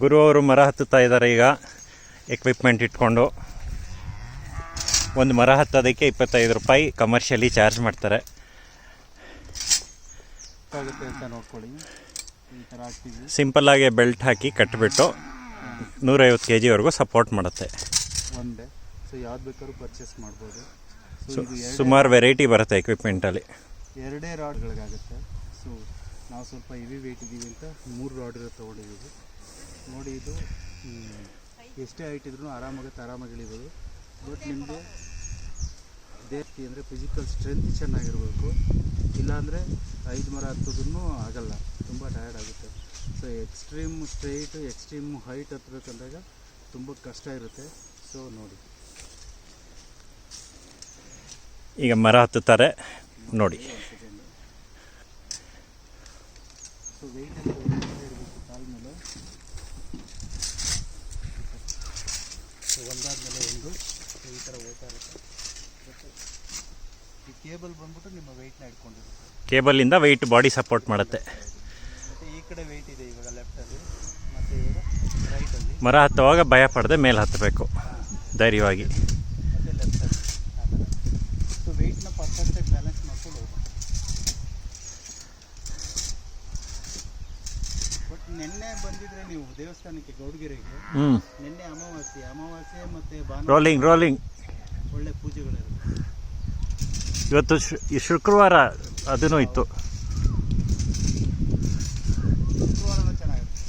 ಗುರು ಅವರು ಮರ ಹತ್ತುತ್ತಾ ಇದ್ದಾರೆ ಈಗ ಎಕ್ವಿಪ್ಮೆಂಟ್ ಇಟ್ಕೊಂಡು. ಒಂದು ಮರ ಹತ್ತೋದಕ್ಕೆ 25 ರೂಪಾಯಿ ಕಮರ್ಷಿಯಲಿ ಚಾರ್ಜ್ ಮಾಡ್ತಾರೆ. ಸಿಂಪಲ್ಲಾಗಿ ಬೆಲ್ಟ್ ಹಾಕಿ ಕಟ್ಟಿಬಿಟ್ಟು 150 kgವರೆಗೂ ಸಪೋರ್ಟ್ ಮಾಡುತ್ತೆ. ಒಂದೇ ಸೊ ಯಾವ್ದು ಬೇಕಾದ್ರೂ ಪರ್ಚೇಸ್ ಮಾಡ್ಬೋದು. ಸುಮಾರು ವೆರೈಟಿ ಬರುತ್ತೆ ಎಕ್ವಿಪ್ಮೆಂಟಲ್ಲಿ. 2 ರಾಡ್ಗಳಿಗಾಗುತ್ತೆ. ಸೊ ನಾವು ಸ್ವಲ್ಪ ಹೆವಿ ವೆಯ್ಟ್ ಇದ್ದೀವಿ ಅಂತ 3 ರಾಡ್ ತೊಗೊಂಡಿದ್ದೀವಿ. ನೋಡಿ, ಇದು ಎಷ್ಟೇ ಹೈಟ್ ಇದ್ರೂ ಆರಾಮಾಗಿ ಇಳಿಬೋದು. ಬಟ್ ನಿಮ್ಮದು ದೇಹಕ್ಕೆ ಅಂದರೆ ಫಿಸಿಕಲ್ ಸ್ಟ್ರೆಂತ್ ಚೆನ್ನಾಗಿರಬೇಕು. ಇಲ್ಲಾಂದರೆ 5 ಮರ ಹತ್ತೋದನ್ನು ಆಗಲ್ಲ, ತುಂಬ ಟಯರ್ಡ್ ಆಗುತ್ತೆ. So extreme straight extreme height ಹತ್ತಬೇಕಂದಾಗ ತುಂಬ ಕಷ್ಟ ಇರುತ್ತೆ. ಸೊ ನೋಡಿ, ಈಗ ಮರ ಹತ್ತುತ್ತಾರೆ ನೋಡಿ. ಸೊ ವೆಯ್ಟ್ ಇರಬೇಕು ಕಾಲ ಮೇಲೆ. ಸೊ ಒಂದಾದ್ಮೇಲೆ ಒಂದು ಈ ಥರ ಹೋಗ್ತಾ ಇರುತ್ತೆ. ಈ ಕೇಬಲ್ ಬಂದ್ಬಿಟ್ಟು ನಿಮ್ಮ ವೆಯ್ಟ್ನ ಇಟ್ಕೊಂಡಿರುತ್ತೆ. ಕೇಬಲಿಂದ ವೆಯ್ಟ್ ಬಾಡಿ ಸಪೋರ್ಟ್ ಮಾಡುತ್ತೆ. ಮತ್ತು ಈ ಕಡೆ ವೆಯ್ಟ್ ಇದೆ ಇವಾಗ ಲೆಫ್ಟಲ್ಲಿ, ಮತ್ತು ಇವಾಗ ರೈಟಲ್ಲಿ. ಮರ ಹತ್ತುವಾಗ ಭಯ ಪಡದೆ ಮೇಲೆ ಹತ್ತಬೇಕು ಧೈರ್ಯವಾಗಿ. ಮತ್ತು ಲೆಫ್ಟಲ್ಲಿ ಆ ಥರ. ಸೊ ವೆಯ್ಟ್ನ ಪರ್ಫೆಕ್ಟಾಗಿ ಬ್ಯಾಲೆನ್ಸ್ ಮಾಡ್ಕೊಂಡು ಹೋಗ್ಬೇಕು. ಬಟ್ ನಿನ್ನೆ ಬಂದಿದ್ರೆ ನೀವು ದೇವಸ್ಥಾನಕ್ಕೆ ಗೌಡಗೆರೆಗೆ, ನಿನ್ನೆ ಅಮಾವಾಸ್ಯೆ ಮತ್ತು ರೋಲಿಂಗ್ ಒಳ್ಳೆ ಪೂಜೆಗಳಿರುತ್ತೆ. ಇವತ್ತು ಶುಕ್ರವಾರ ಅದೂ ಇತ್ತು. ಶುಕ್ರವಾರನೂ ಚೆನ್ನಾಗಿರುತ್ತೆ.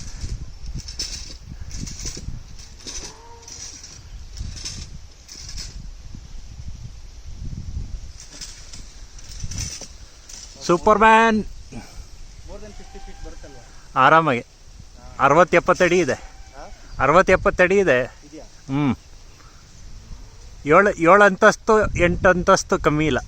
ಸೂಪರ್ಮ್ಯಾನ್ ಮೋರ್ ದೆನ್ 50 ಫೀಟ್ ಬರುತ್ತಲ್ವ ಆರಾಮಾಗಿ. 60-70 ಅಡಿ ಇದೆ. 60-70 ಅಡಿ ಇದೆ. ಇದೆಯಾ? 7 ಅಂತಸ್ತು 8 ಅಂತಸ್ತು ಕಮ್ಮಿ ಇಲ್ಲ.